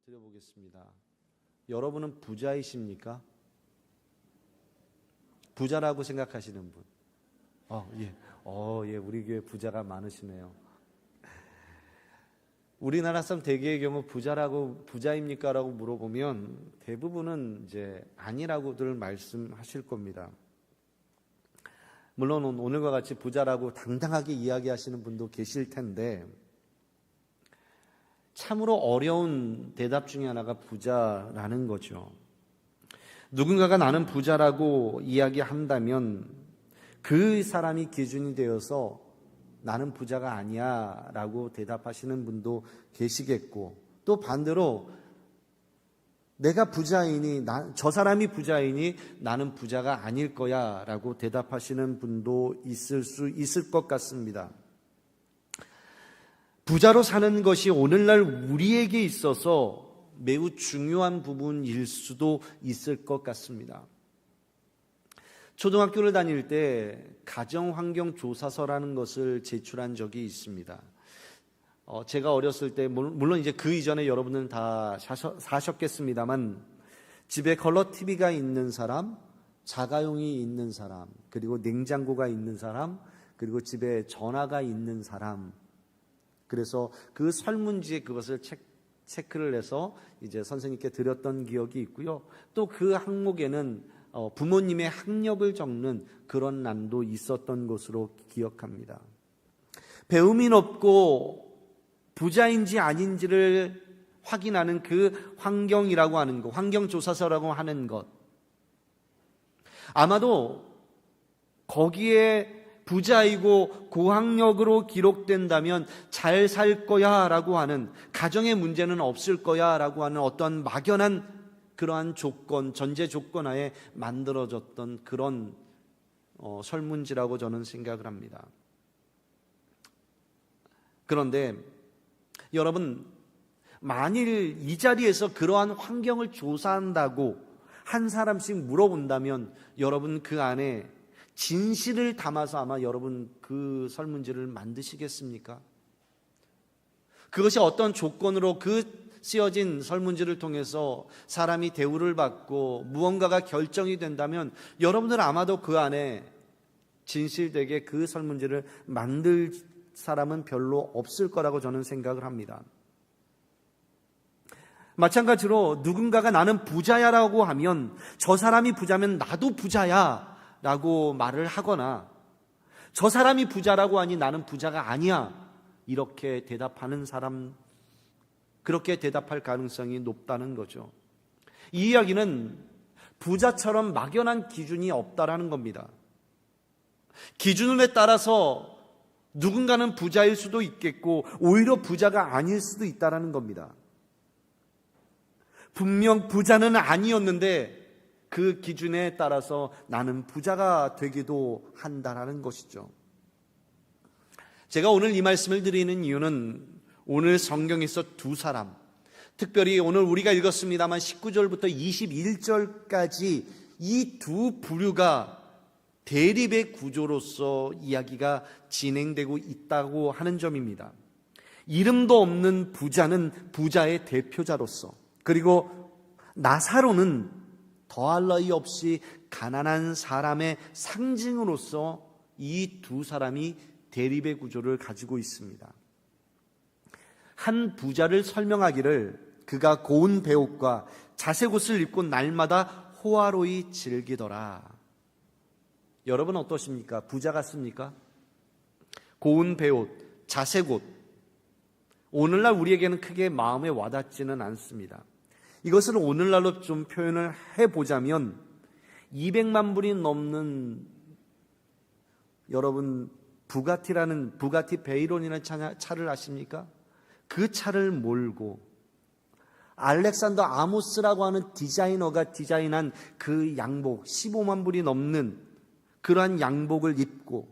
드려보겠습니다. 여러분은 부자이십니까? 부자라고 생각하시는 분? 예, 우리 교회 부자가 많으시네요. 우리나라 사람 대개의 경우 부자입니까? 라고 물어보면 대부분은 이제 아니라고들 말씀하실 겁니다. 물론 오늘과 같이 부자라고 당당하게 이야기하시는 분도 계실 텐데 참으로 어려운 대답 중에 하나가 부자라는 거죠. 누군가가 나는 부자라고 이야기한다면 그 사람이 기준이 되어서 나는 부자가 아니야 라고 대답하시는 분도 계시겠고, 또 반대로 내가 부자이니 저 사람이 부자이니 나는 부자가 아닐 거야 라고 대답하시는 분도 있을 수 있을 것 같습니다. 부자로 사는 것이 오늘날 우리에게 있어서 매우 중요한 부분일 수도 있을 것 같습니다. 초등학교를 다닐 때 가정환경조사서라는 것을 제출한 적이 있습니다. 제가 어렸을 때, 물론 이제 그 이전에 여러분들은 다 사셨겠습니다만, 집에 컬러 TV가 있는 사람, 자가용이 있는 사람, 그리고 냉장고가 있는 사람, 그리고 집에 전화가 있는 사람, 그래서 그 설문지에 그것을 체크를 해서 이제 선생님께 드렸던 기억이 있고요. 또 그 항목에는 부모님의 학력을 적는 그런 난도 있었던 것으로 기억합니다. 배움이 높고 부자인지 아닌지를 확인하는 그 환경이라고 하는 것, 환경조사서라고 하는 것, 아마도 거기에 부자이고 고학력으로 기록된다면 잘 살 거야 라고 하는, 가정의 문제는 없을 거야 라고 하는 어떤 막연한 그러한 조건, 전제 조건 하에 만들어졌던 그런 설문지라고 저는 생각을 합니다. 그런데 여러분, 만일 이 자리에서 그러한 환경을 조사한다고 한 사람씩 물어본다면 여러분 그 안에 진실을 담아서 아마 여러분 그 설문지를 만드시겠습니까? 그것이 어떤 조건으로 쓰여진 설문지를 통해서 사람이 대우를 받고 무언가가 결정이 된다면 여러분들 아마도 그 안에 진실되게 그 설문지를 만들 사람은 별로 없을 거라고 저는 생각을 합니다. 마찬가지로 누군가가 나는 부자야라고 하면 저 사람이 부자면 나도 부자야 라고 말을 하거나, 저 사람이 부자라고 하니 나는 부자가 아니야 이렇게 대답하는 사람, 그렇게 대답할 가능성이 높다는 거죠. 이 이야기는 부자처럼 막연한 기준이 없다라는 겁니다. 기준에 따라서 누군가는 부자일 수도 있겠고 오히려 부자가 아닐 수도 있다라는 겁니다. 분명 부자는 아니었는데 그 기준에 따라서 나는 부자가 되기도 한다라는 것이죠. 제가 오늘 이 말씀을 드리는 이유는 오늘 성경에서 두 사람, 특별히 오늘 우리가 읽었습니다만 19절부터 21절까지 이 두 부류가 대립의 구조로서 이야기가 진행되고 있다고 하는 점입니다. 이름도 없는 부자는 부자의 대표자로서, 그리고 나사로는 더할 나위 없이 가난한 사람의 상징으로서 이 두 사람이 대립의 구조를 가지고 있습니다. 한 부자를 설명하기를 그가 고운 베옷과 자색옷을 입고 날마다 호화로이 즐기더라. 여러분 어떠십니까? 부자 같습니까? 고운 베옷, 자색옷, 오늘날 우리에게는 크게 마음에 와닿지는 않습니다. 이것을 오늘날로 좀 표현을 해보자면 200만 불이 넘는, 여러분 부가티 베이론이라는 차를 아십니까? 그 차를 몰고 알렉산더 아모스라고 하는 디자이너가 디자인한 그 양복, 15만 불이 넘는 그러한 양복을 입고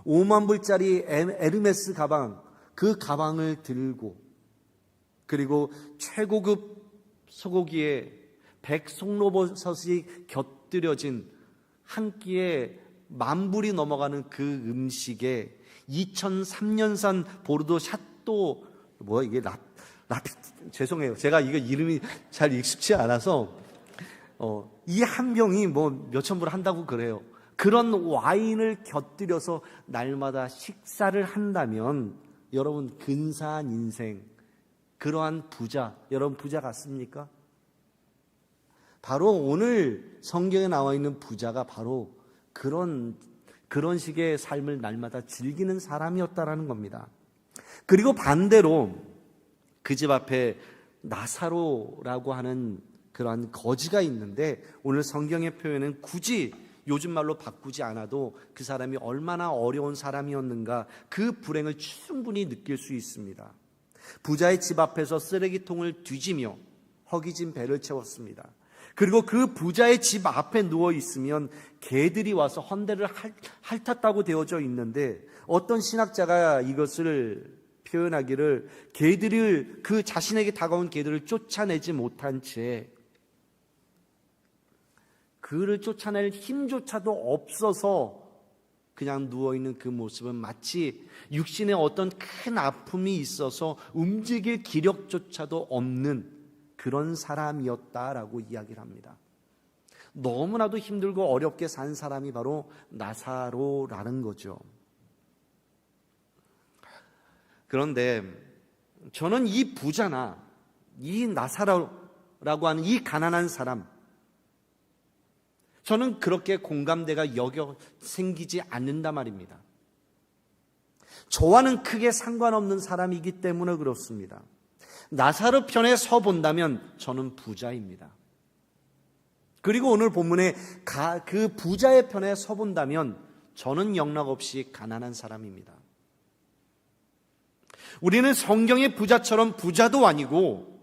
5만 불짜리 에르메스 가방, 그 가방을 들고, 그리고 최고급 소고기에 백송로버섯이 곁들여진 한 끼에 10,000불이 넘어가는 그 음식에 2003년산 보르도 샤또, 죄송해요. 제가 이거 이름이 잘 익숙치 않아서 이 한 병이 뭐 몇천 불 한다고 그래요. 그런 와인을 곁들여서 날마다 식사를 한다면 여러분 근사한 인생, 그러한 부자, 여러분 부자 같습니까? 바로 오늘 성경에 나와 있는 부자가 바로 그런 식의 삶을 날마다 즐기는 사람이었다라는 겁니다. 그리고 반대로 그 집 앞에 나사로라고 하는 그러한 거지가 있는데 오늘 성경의 표현은 굳이 요즘 말로 바꾸지 않아도 그 사람이 얼마나 어려운 사람이었는가 그 불행을 충분히 느낄 수 있습니다. 부자의 집 앞에서 쓰레기통을 뒤지며 허기진 배를 채웠습니다. 그리고 그 부자의 집 앞에 누워 있으면 개들이 와서 헌대를 핥았다고 되어져 있는데 어떤 신학자가 이것을 표현하기를 개들을 그 자신에게 다가온 개들을 쫓아내지 못한 채 그를 쫓아낼 힘조차도 없어서 그냥 누워있는 그 모습은 마치 육신에 어떤 큰 아픔이 있어서 움직일 기력조차도 없는 그런 사람이었다라고 이야기를 합니다. 너무나도 힘들고 어렵게 산 사람이 바로 나사로라는 거죠. 그런데 저는 이 부자나 이 나사로라고 하는 이 가난한 사람, 저는 그렇게 공감대가 생기지 않는단 말입니다. 저와는 크게 상관없는 사람이기 때문에 그렇습니다. 나사로 편에 서 본다면 저는 부자입니다. 그리고 오늘 본문에 그 부자의 편에 서 본다면 저는 영락없이 가난한 사람입니다. 우리는 성경의 부자처럼 부자도 아니고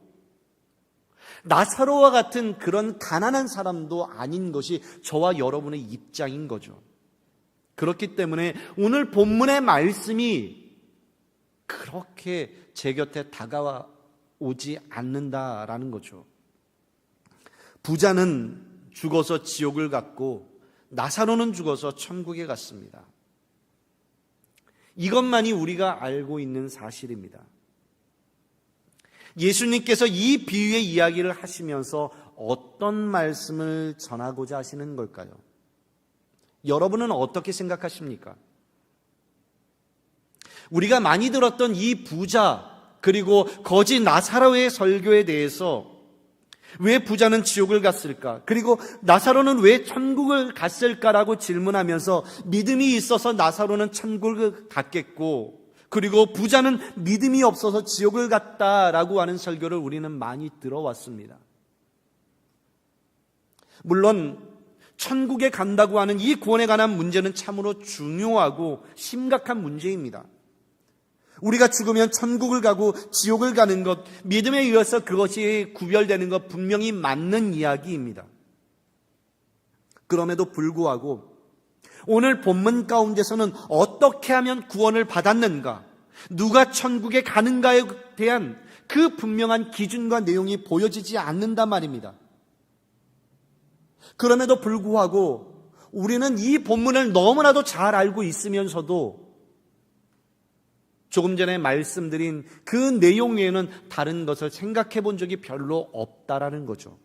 나사로와 같은 그런 가난한 사람도 아닌 것이 저와 여러분의 입장인 거죠. 그렇기 때문에 오늘 본문의 말씀이 그렇게 제 곁에 다가오지 않는다라는 거죠. 부자는 죽어서 지옥을 갔고 나사로는 죽어서 천국에 갔습니다. 이것만이 우리가 알고 있는 사실입니다. 예수님께서 이 비유의 이야기를 하시면서 어떤 말씀을 전하고자 하시는 걸까요? 여러분은 어떻게 생각하십니까? 우리가 많이 들었던 이 부자 그리고 거지 나사로의 설교에 대해서 왜 부자는 지옥을 갔을까? 그리고 나사로는 왜 천국을 갔을까라고 질문하면서 믿음이 있어서 나사로는 천국을 갔겠고 그리고 부자는 믿음이 없어서 지옥을 갔다라고 하는 설교를 우리는 많이 들어왔습니다. 물론 천국에 간다고 하는 이 구원에 관한 문제는 참으로 중요하고 심각한 문제입니다. 우리가 죽으면 천국을 가고 지옥을 가는 것, 믿음에 의해서 그것이 구별되는 것 분명히 맞는 이야기입니다. 그럼에도 불구하고 오늘 본문 가운데서는 어떻게 하면 구원을 받았는가, 누가 천국에 가는가에 대한 그 분명한 기준과 내용이 보여지지 않는단 말입니다. 그럼에도 불구하고 우리는 이 본문을 너무나도 잘 알고 있으면서도 조금 전에 말씀드린 그 내용 외에는 다른 것을 생각해 본 적이 별로 없다라는 거죠.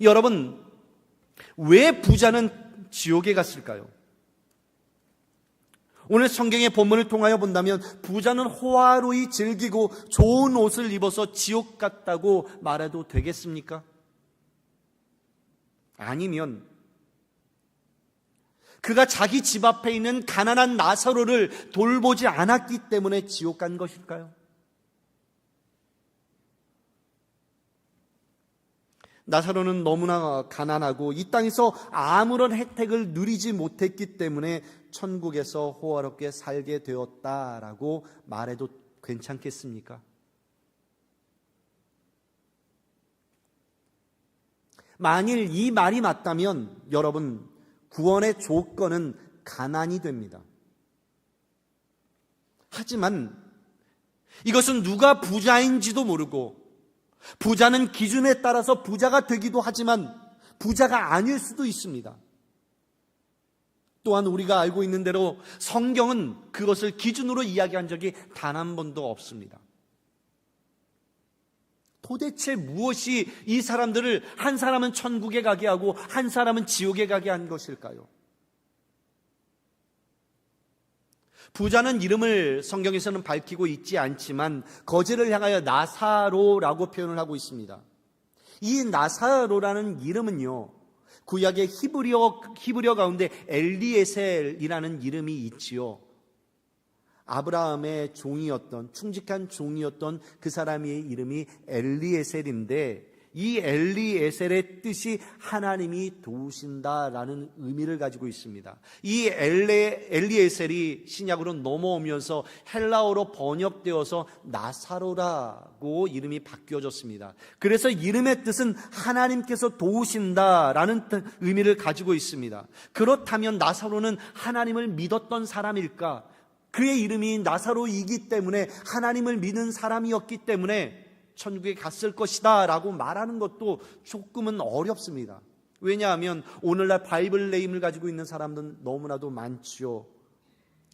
여러분, 왜 부자는 지옥에 갔을까요? 오늘 성경의 본문을 통하여 본다면 부자는 호화로이 즐기고 좋은 옷을 입어서 지옥 갔다고 말해도 되겠습니까? 아니면 그가 자기 집 앞에 있는 가난한 나사로를 돌보지 않았기 때문에 지옥 간 것일까요? 나사로는 너무나 가난하고 이 땅에서 아무런 혜택을 누리지 못했기 때문에 천국에서 호화롭게 살게 되었다라고 말해도 괜찮겠습니까? 만일 이 말이 맞다면 여러분, 구원의 조건은 가난이 됩니다. 하지만 이것은 누가 부자인지도 모르고 부자는 기준에 따라서 부자가 되기도 하지만 부자가 아닐 수도 있습니다. 또한 우리가 알고 있는 대로 성경은 그것을 기준으로 이야기한 적이 단 한 번도 없습니다. 도대체 무엇이 이 사람들을 한 사람은 천국에 가게 하고 한 사람은 지옥에 가게 한 것일까요? 부자는 이름을 성경에서는 밝히고 있지 않지만 거지를 향하여 나사로라고 표현을 하고 있습니다. 이 나사로라는 이름은요, 구약의 히브리어 가운데 엘리에셀이라는 이름이 있지요. 아브라함의 종이었던, 충직한 종이었던 그 사람의 이름이 엘리에셀인데, 이 엘리에셀의 뜻이 하나님이 도우신다라는 의미를 가지고 있습니다. 이 엘리에셀이 신약으로 넘어오면서 헬라어로 번역되어서 나사로라고 이름이 바뀌어졌습니다. 그래서 이름의 뜻은 하나님께서 도우신다라는 의미를 가지고 있습니다. 그렇다면 나사로는 하나님을 믿었던 사람일까? 그의 이름이 나사로이기 때문에, 하나님을 믿는 사람이었기 때문에 천국에 갔을 것이다 라고 말하는 것도 조금은 어렵습니다. 왜냐하면 오늘날 바이블 네임을 가지고 있는 사람들은 너무나도 많지요.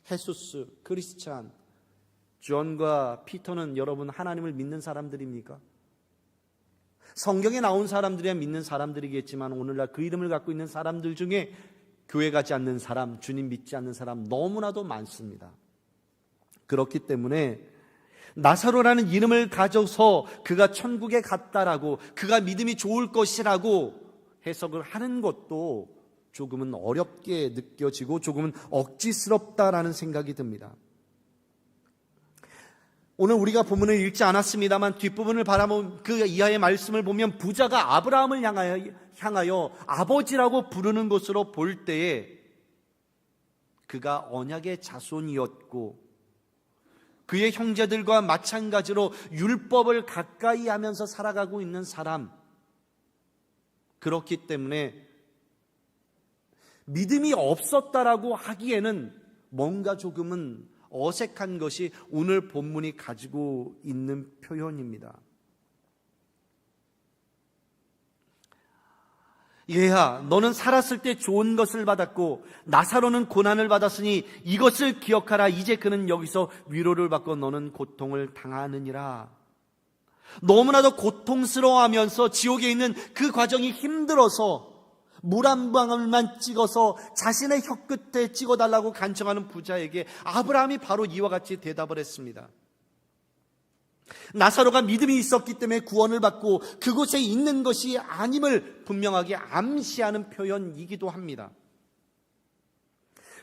헤수스, 크리스찬, 존과 피터는 여러분 하나님을 믿는 사람들입니까? 성경에 나온 사람들이야 믿는 사람들이겠지만 오늘날 그 이름을 갖고 있는 사람들 중에 교회 가지 않는 사람, 주님 믿지 않는 사람 너무나도 많습니다. 그렇기 때문에 나사로라는 이름을 가져서 그가 천국에 갔다라고, 그가 믿음이 좋을 것이라고 해석을 하는 것도 조금은 어렵게 느껴지고 조금은 억지스럽다라는 생각이 듭니다. 오늘 우리가 본문을 읽지 않았습니다만 뒷부분을 바라보면 그 이하의 말씀을 보면 부자가 아브라함을 향하여 아버지라고 부르는 것으로 볼 때에 그가 언약의 자손이었고 그의 형제들과 마찬가지로 율법을 가까이 하면서 살아가고 있는 사람, 그렇기 때문에 믿음이 없었다라고 하기에는 뭔가 조금은 어색한 것이 오늘 본문이 가지고 있는 표현입니다. 얘야, 너는 살았을 때 좋은 것을 받았고 나사로는 고난을 받았으니 이것을 기억하라. 이제 그는 여기서 위로를 받고 너는 고통을 당하느니라. 너무나도 고통스러워하면서 지옥에 있는 그 과정이 힘들어서 물 한 방울만 찍어서 자신의 혀끝에 찍어달라고 간청하는 부자에게 아브라함이 바로 이와 같이 대답을 했습니다. 나사로가 믿음이 있었기 때문에 구원을 받고 그곳에 있는 것이 아님을 분명하게 암시하는 표현이기도 합니다.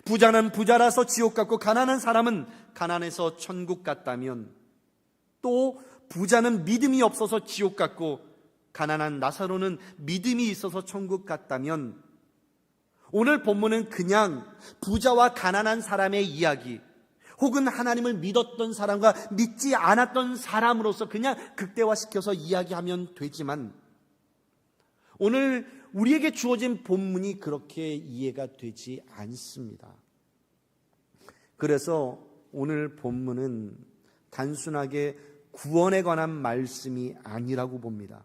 부자는 부자라서 지옥 갔고 가난한 사람은 가난해서 천국 갔다면, 또 부자는 믿음이 없어서 지옥 갔고 가난한 나사로는 믿음이 있어서 천국 갔다면, 오늘 본문은 그냥 부자와 가난한 사람의 이야기, 혹은 하나님을 믿었던 사람과 믿지 않았던 사람으로서 그냥 극대화시켜서 이야기하면 되지만, 오늘 우리에게 주어진 본문이 그렇게 이해가 되지 않습니다. 그래서 오늘 본문은 단순하게 구원에 관한 말씀이 아니라고 봅니다.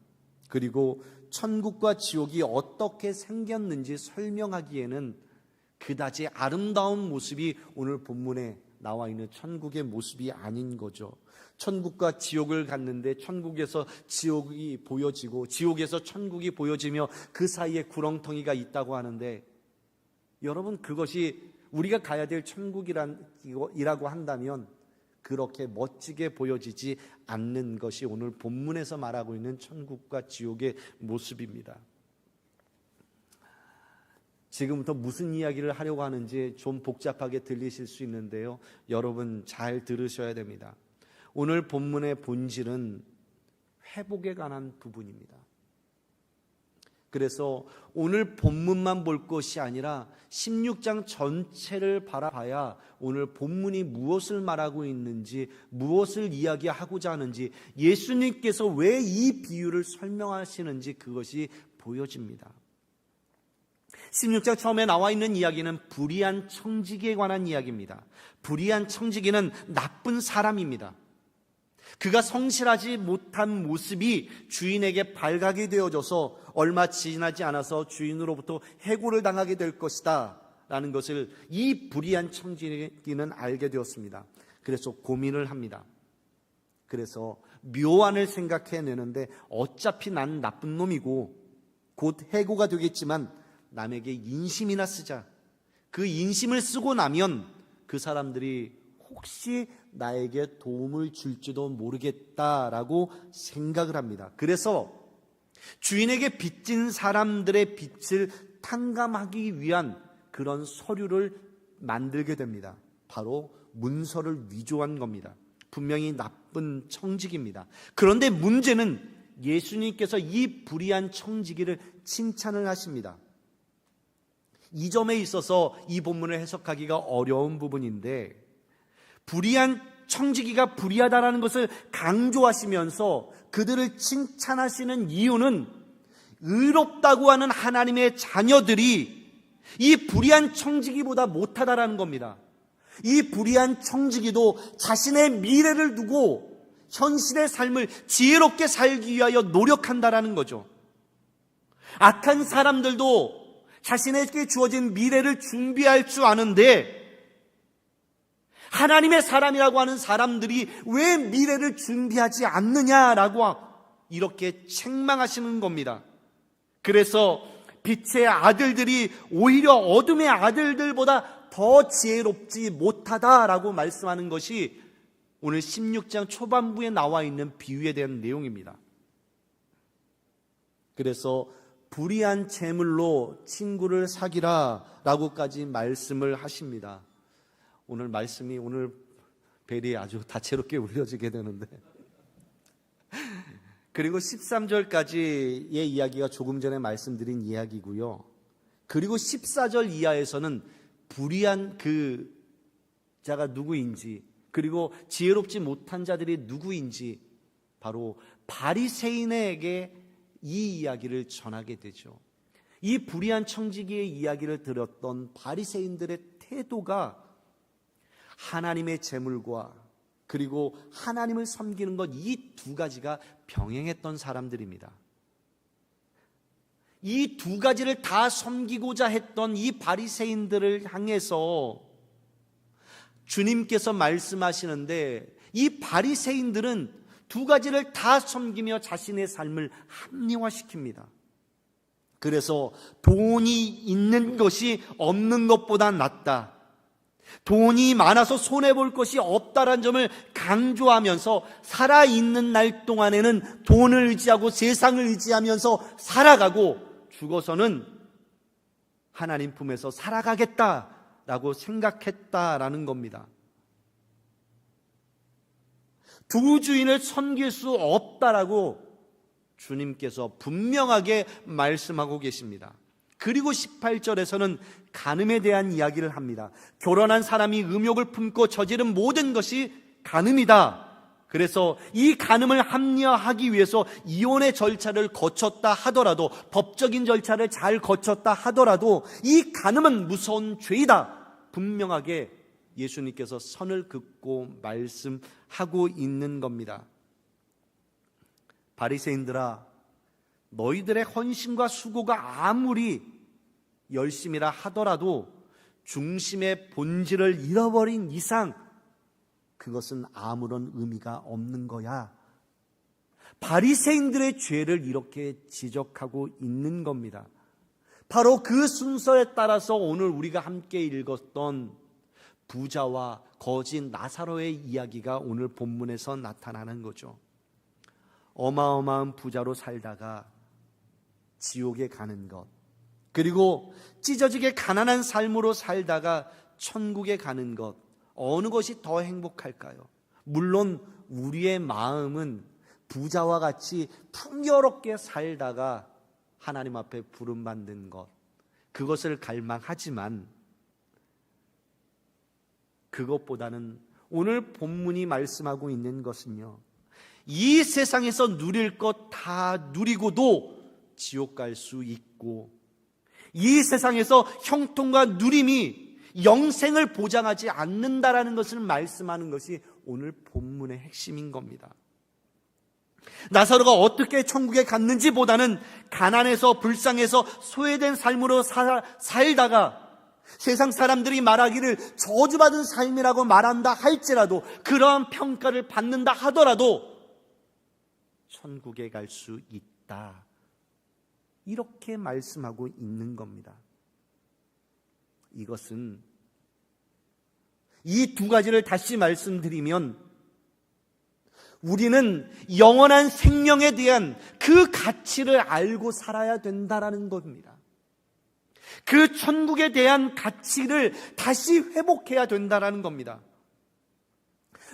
그리고 천국과 지옥이 어떻게 생겼는지 설명하기에는 그다지 아름다운 모습이 오늘 본문에 나와 있는 천국의 모습이 아닌 거죠. 천국과 지옥을 갔는데 천국에서 지옥이 보여지고 지옥에서 천국이 보여지며 그 사이에 구렁텅이가 있다고 하는데, 여러분 그것이 우리가 가야 될 천국이라고 한다면 그렇게 멋지게 보여지지 않는 것이 오늘 본문에서 말하고 있는 천국과 지옥의 모습입니다. 지금부터 무슨 이야기를 하려고 하는지 좀 복잡하게 들리실 수 있는데요, 여러분 잘 들으셔야 됩니다. 오늘 본문의 본질은 회복에 관한 부분입니다. 그래서 오늘 본문만 볼 것이 아니라 16장 전체를 바라봐야 오늘 본문이 무엇을 말하고 있는지, 무엇을 이야기하고자 하는지, 예수님께서 왜 이 비유를 설명하시는지 그것이 보여집니다. 16장 처음에 나와 있는 이야기는 불의한 청지기에 관한 이야기입니다. 불의한 청지기는 나쁜 사람입니다. 그가 성실하지 못한 모습이 주인에게 발각이 되어져서 얼마 지나지 않아서 주인으로부터 해고를 당하게 될 것이다 라는 것을 이 불의한 청지기는 알게 되었습니다. 그래서 고민을 합니다. 그래서 묘안을 생각해내는데 어차피 난 나쁜 놈이고 곧 해고가 되겠지만 남에게 인심이나 쓰자. 그 인심을 쓰고 나면 그 사람들이 혹시 나에게 도움을 줄지도 모르겠다라고 생각을 합니다. 그래서 주인에게 빚진 사람들의 빚을 탕감하기 위한 그런 서류를 만들게 됩니다. 바로 문서를 위조한 겁니다. 분명히 나쁜 청지기입니다. 그런데 문제는 예수님께서 이 불의한 청지기를 칭찬을 하십니다. 이 점에 있어서 이 본문을 해석하기가 어려운 부분인데, 불의한 청지기가 불의하다라는 것을 강조하시면서 그들을 칭찬하시는 이유는 의롭다고 하는 하나님의 자녀들이 이 불의한 청지기보다 못하다라는 겁니다. 이 불의한 청지기도 자신의 미래를 두고 현실의 삶을 지혜롭게 살기 위하여 노력한다라는 거죠. 악한 사람들도 자신에게 주어진 미래를 준비할 줄 아는데, 하나님의 사람이라고 하는 사람들이 왜 미래를 준비하지 않느냐라고 이렇게 책망하시는 겁니다. 그래서 빛의 아들들이 오히려 어둠의 아들들보다 더 지혜롭지 못하다라고 말씀하는 것이 오늘 16장 초반부에 나와 있는 비유에 대한 내용입니다. 그래서 불의한 재물로 친구를 사귀라 라고까지 말씀을 하십니다. 오늘 말씀이 오늘 벨이 아주 다채롭게 울려지게 되는데, 그리고 13절까지의 이야기가 조금 전에 말씀드린 이야기고요. 그리고 14절 이하에서는 불의한 그 자가 누구인지, 그리고 지혜롭지 못한 자들이 누구인지 바로 바리새인에게 이 이야기를 전하게 되죠. 이 불의한 청지기의 이야기를 들었던 바리새인들의 태도가 하나님의 재물과 그리고 하나님을 섬기는 것, 이 두 가지가 병행했던 사람들입니다. 이 두 가지를 다 섬기고자 했던 이 바리새인들을 향해서 주님께서 말씀하시는데, 이 바리새인들은 두 가지를 다 섬기며 자신의 삶을 합리화시킵니다. 그래서 돈이 있는 것이 없는 것보다 낫다, 돈이 많아서 손해볼 것이 없다는 점을 강조하면서 살아있는 날 동안에는 돈을 의지하고 세상을 의지하면서 살아가고 죽어서는 하나님 품에서 살아가겠다라고 생각했다라는 겁니다. 두 주인을 섬길 수 없다라고 주님께서 분명하게 말씀하고 계십니다. 그리고 18절에서는 간음에 대한 이야기를 합니다. 결혼한 사람이 음욕을 품고 저지른 모든 것이 간음이다. 그래서 이 간음을 합리화하기 위해서 이혼의 절차를 거쳤다 하더라도, 법적인 절차를 잘 거쳤다 하더라도 이 간음은 무서운 죄이다, 분명하게 예수님께서 선을 긋고 말씀하고 있는 겁니다. 바리새인들아, 너희들의 헌신과 수고가 아무리 열심이라 하더라도 중심의 본질을 잃어버린 이상 그것은 아무런 의미가 없는 거야. 바리새인들의 죄를 이렇게 지적하고 있는 겁니다. 바로 그 순서에 따라서 오늘 우리가 함께 읽었던 부자와 거지 나사로의 이야기가 오늘 본문에서 나타나는 거죠. 어마어마한 부자로 살다가 지옥에 가는 것, 그리고 찢어지게 가난한 삶으로 살다가 천국에 가는 것, 어느 것이 더 행복할까요? 물론 우리의 마음은 부자와 같이 풍요롭게 살다가 하나님 앞에 부름받는 것, 그것을 갈망하지만 그것보다는 오늘 본문이 말씀하고 있는 것은요, 이 세상에서 누릴 것 다 누리고도 지옥 갈 수 있고, 이 세상에서 형통과 누림이 영생을 보장하지 않는다라는 것을 말씀하는 것이 오늘 본문의 핵심인 겁니다. 나사로가 어떻게 천국에 갔는지 보다는 가난해서 불쌍해서 소외된 삶으로 살다가 세상 사람들이 말하기를 저주받은 삶이라고 말한다 할지라도, 그러한 평가를 받는다 하더라도 천국에 갈 수 있다, 이렇게 말씀하고 있는 겁니다. 이것은, 이 두 가지를 다시 말씀드리면, 우리는 영원한 생명에 대한 그 가치를 알고 살아야 된다라는 겁니다. 그 천국에 대한 가치를 다시 회복해야 된다라는 겁니다.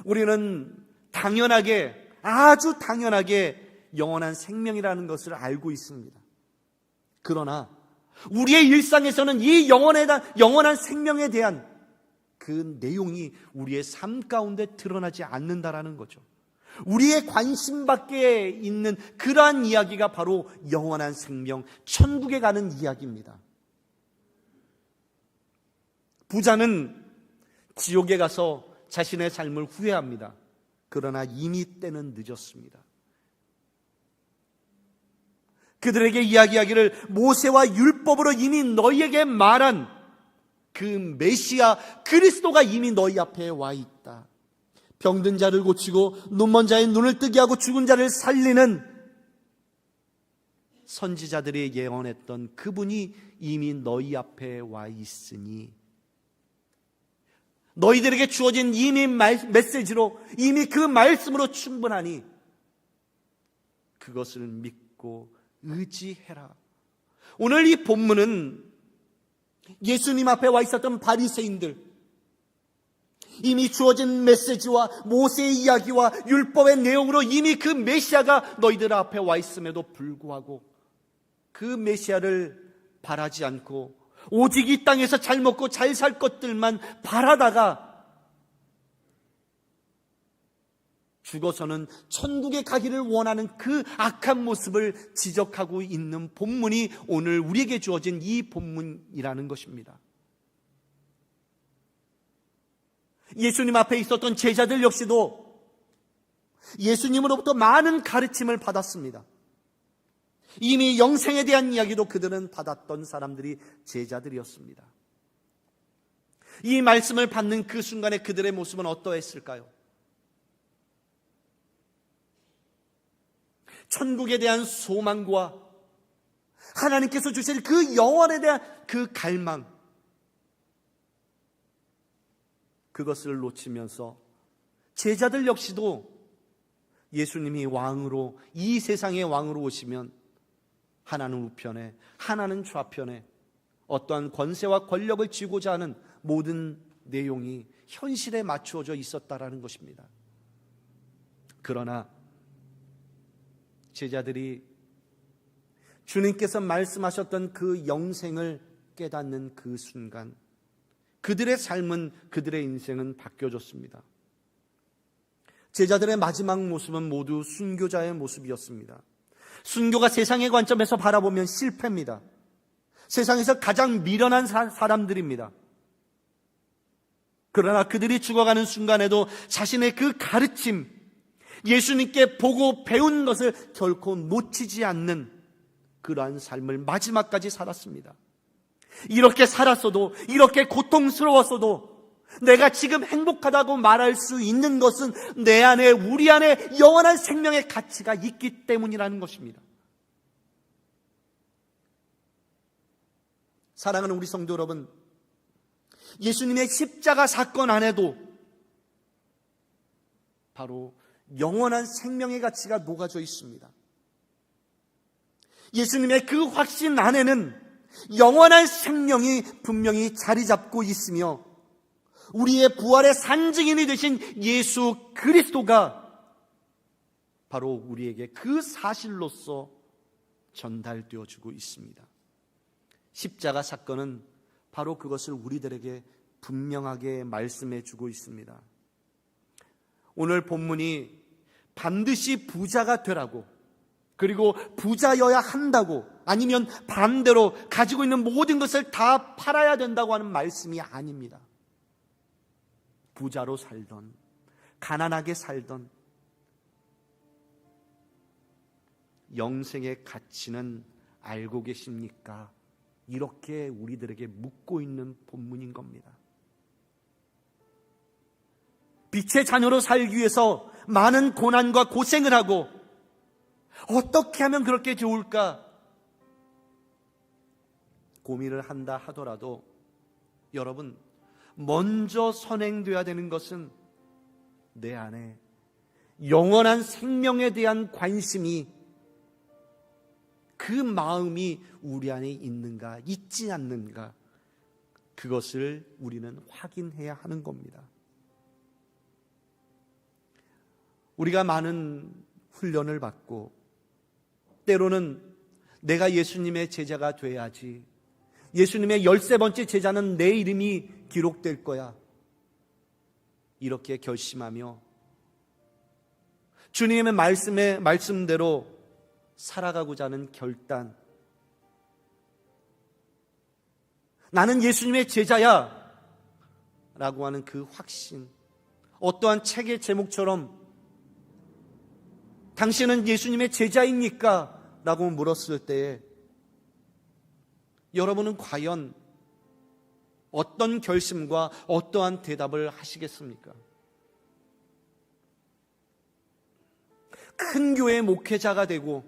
우리는 당연하게, 아주 당연하게 영원한 생명이라는 것을 알고 있습니다. 그러나 우리의 일상에서는 이 영원한 생명에 대한 그 내용이 우리의 삶 가운데 드러나지 않는다라는 거죠. 우리의 관심 밖에 있는 그러한 이야기가 바로 영원한 생명, 천국에 가는 이야기입니다. 부자는 지옥에 가서 자신의 삶을 후회합니다. 그러나 이미 때는 늦었습니다. 그들에게 이야기하기를, 모세와 율법으로 이미 너희에게 말한 그 메시아 그리스도가 이미 너희 앞에 와 있다. 병든 자를 고치고 눈먼 자의 눈을 뜨게 하고 죽은 자를 살리는 선지자들이 예언했던 그분이 이미 너희 앞에 와 있으니, 너희들에게 주어진 이미 메시지로, 이미 그 말씀으로 충분하니 그것을 믿고 의지해라. 오늘 이 본문은 예수님 앞에 와 있었던 바리새인들, 이미 주어진 메시지와 모세의 이야기와 율법의 내용으로 이미 그 메시아가 너희들 앞에 와 있음에도 불구하고 그 메시아를 바라지 않고 오직 이 땅에서 잘 먹고 잘 살 것들만 바라다가 죽어서는 천국에 가기를 원하는 그 악한 모습을 지적하고 있는 본문이 오늘 우리에게 주어진 이 본문이라는 것입니다. 예수님 앞에 있었던 제자들 역시도 예수님으로부터 많은 가르침을 받았습니다. 이미 영생에 대한 이야기도 그들은 받았던 사람들이 제자들이었습니다. 이 말씀을 받는 그 순간에 그들의 모습은 어떠했을까요? 천국에 대한 소망과 하나님께서 주실 그 영원에 대한 그 갈망, 그것을 놓치면서 제자들 역시도 예수님이 왕으로, 이 세상의 왕으로 오시면 하나는 우편에, 하나는 좌편에 어떠한 권세와 권력을 쥐고자 하는 모든 내용이 현실에 맞추어져 있었다라는 것입니다. 그러나 제자들이 주님께서 말씀하셨던 그 영생을 깨닫는 그 순간, 그들의 삶은, 그들의 인생은 바뀌어졌습니다. 제자들의 마지막 모습은 모두 순교자의 모습이었습니다. 순교가 세상의 관점에서 바라보면 실패입니다. 세상에서 가장 미련한 사람들입니다. 그러나 그들이 죽어가는 순간에도 자신의 그 가르침, 예수님께 보고 배운 것을 결코 놓치지 않는 그러한 삶을 마지막까지 살았습니다. 이렇게 살았어도, 이렇게 고통스러웠어도 내가 지금 행복하다고 말할 수 있는 것은 내 안에, 우리 안에 영원한 생명의 가치가 있기 때문이라는 것입니다. 사랑하는 우리 성도 여러분, 예수님의 십자가 사건 안에도 바로 영원한 생명의 가치가 녹아져 있습니다. 예수님의 그 확신 안에는 영원한 생명이 분명히 자리 잡고 있으며, 우리의 부활의 산증인이 되신 예수 그리스도가 바로 우리에게 그 사실로서 전달되어 주고 있습니다. 십자가 사건은 바로 그것을 우리들에게 분명하게 말씀해 주고 있습니다. 오늘 본문이 반드시 부자가 되라고, 그리고 부자여야 한다고, 아니면 반대로 가지고 있는 모든 것을 다 팔아야 된다고 하는 말씀이 아닙니다. 부자로 살던, 가난하게 살던, 영생의 가치는 알고 계십니까? 이렇게 우리들에게 묻고 있는 본문인 겁니다. 빛의 자녀로 살기 위해서 많은 고난과 고생을 하고 어떻게 하면 그렇게 좋을까 고민을 한다 하더라도 여러분, 먼저 선행되어야 되는 것은 내 안에 영원한 생명에 대한 관심이, 그 마음이 우리 안에 있는가 있지 않는가, 그것을 우리는 확인해야 하는 겁니다. 우리가 많은 훈련을 받고 때로는 내가 예수님의 제자가 돼야지, 예수님의 13번째 제자는 내 이름이 기록될 거야, 이렇게 결심하며 주님의 말씀대로 살아가고자 하는 결단, 나는 예수님의 제자야 라고 하는 그 확신, 어떠한 책의 제목처럼 당신은 예수님의 제자입니까? 라고 물었을 때에 여러분은 과연 어떤 결심과 어떠한 대답을 하시겠습니까? 큰 교회의 목회자가 되고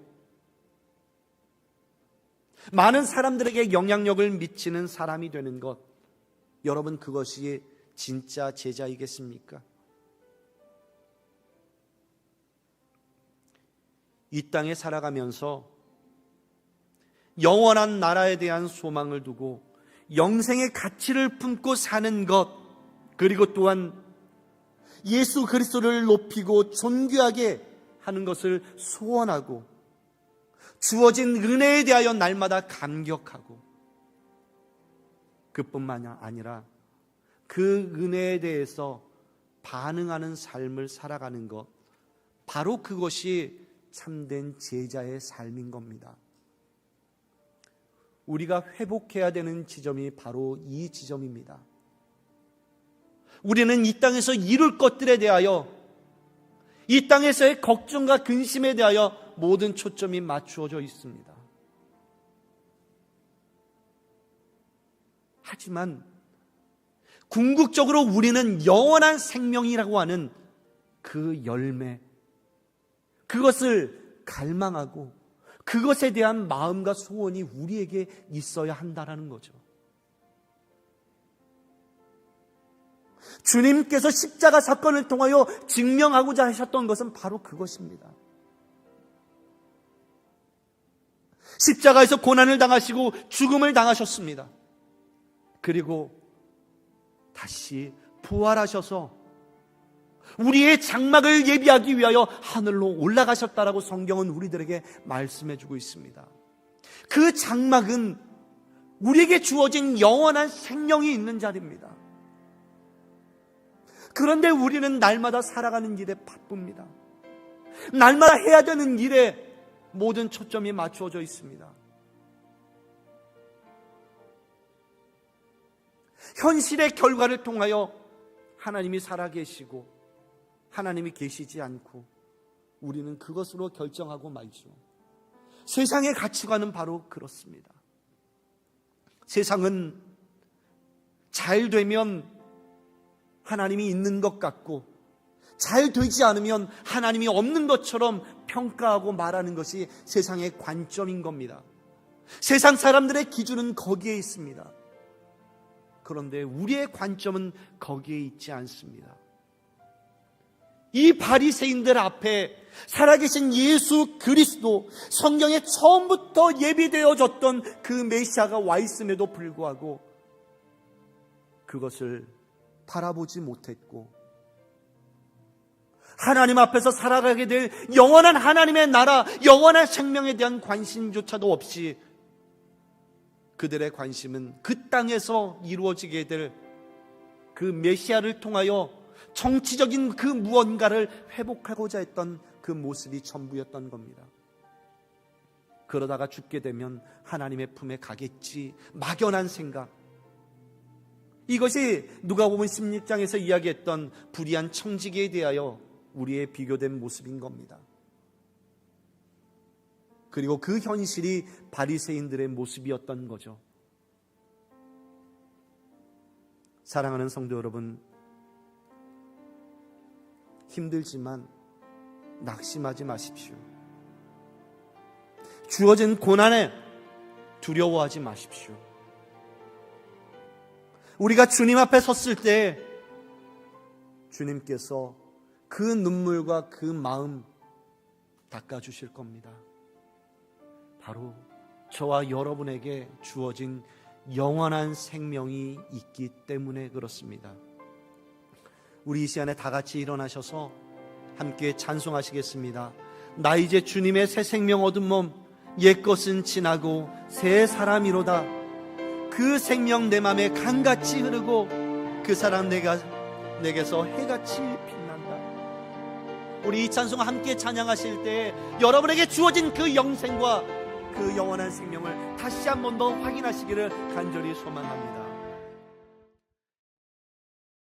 많은 사람들에게 영향력을 미치는 사람이 되는 것, 여러분 그것이 진짜 제자이겠습니까? 이 땅에 살아가면서 영원한 나라에 대한 소망을 두고 영생의 가치를 품고 사는 것, 그리고 또한 예수 그리스도를 높이고 존귀하게 하는 것을 소원하고 주어진 은혜에 대하여 날마다 감격하고, 그뿐만 아니라 그 은혜에 대해서 반응하는 삶을 살아가는 것, 바로 그것이 참된 제자의 삶인 겁니다. 우리가 회복해야 되는 지점이 바로 이 지점입니다. 우리는 이 땅에서 이룰 것들에 대하여, 이 땅에서의 걱정과 근심에 대하여 모든 초점이 맞추어져 있습니다. 하지만 궁극적으로 우리는 영원한 생명이라고 하는 그 열매, 그것을 갈망하고 그것에 대한 마음과 소원이 우리에게 있어야 한다는 거죠. 주님께서 십자가 사건을 통하여 증명하고자 하셨던 것은 바로 그것입니다. 십자가에서 고난을 당하시고 죽음을 당하셨습니다. 그리고 다시 부활하셔서 우리의 장막을 예비하기 위하여 하늘로 올라가셨다라고 성경은 우리들에게 말씀해주고 있습니다. 그 장막은 우리에게 주어진 영원한 생명이 있는 자리입니다. 그런데 우리는 날마다 살아가는 일에 바쁩니다. 날마다 해야 되는 일에 모든 초점이 맞추어져 있습니다. 현실의 결과를 통하여 하나님이 살아계시고 하나님이 계시지 않고 우리는 그것으로 결정하고 말죠. 세상의 가치관은 바로 그렇습니다. 세상은 잘 되면 하나님이 있는 것 같고 잘 되지 않으면 하나님이 없는 것처럼 평가하고 말하는 것이 세상의 관점인 겁니다. 세상 사람들의 기준은 거기에 있습니다. 그런데 우리의 관점은 거기에 있지 않습니다. 이 바리새인들 앞에 살아계신 예수 그리스도, 성경에 처음부터 예비되어졌던 그 메시아가 와 있음에도 불구하고 그것을 바라보지 못했고, 하나님 앞에서 살아가게 될 영원한 하나님의 나라, 영원한 생명에 대한 관심조차도 없이 그들의 관심은 그 땅에서 이루어지게 될 그 메시아를 통하여 정치적인 그 무언가를 회복하고자 했던 그 모습이 전부였던 겁니다. 그러다가 죽게 되면 하나님의 품에 가겠지, 막연한 생각, 이것이 누가복음 16장에서 이야기했던 불의한 청지기에 대하여 우리의 비교된 모습인 겁니다. 그리고 그 현실이 바리새인들의 모습이었던 거죠. 사랑하는 성도 여러분, 힘들지만 낙심하지 마십시오. 주어진 고난에 두려워하지 마십시오. 우리가 주님 앞에 섰을 때 주님께서 그 눈물과 그 마음 닦아주실 겁니다. 바로 저와 여러분에게 주어진 영원한 생명이 있기 때문에 그렇습니다. 우리 이 시간에 다 같이 일어나셔서 함께 찬송하시겠습니다. 나 이제 주님의 새 생명 얻은 몸, 옛것은 지나고 새 사람이로다. 그 생명 내 맘에 강같이 흐르고 그 사랑 내게서 해같이 빛난다. 우리 이 찬송 함께 찬양하실 때 여러분에게 주어진 그 영생과 그 영원한 생명을 다시 한 번 더 확인하시기를 간절히 소망합니다.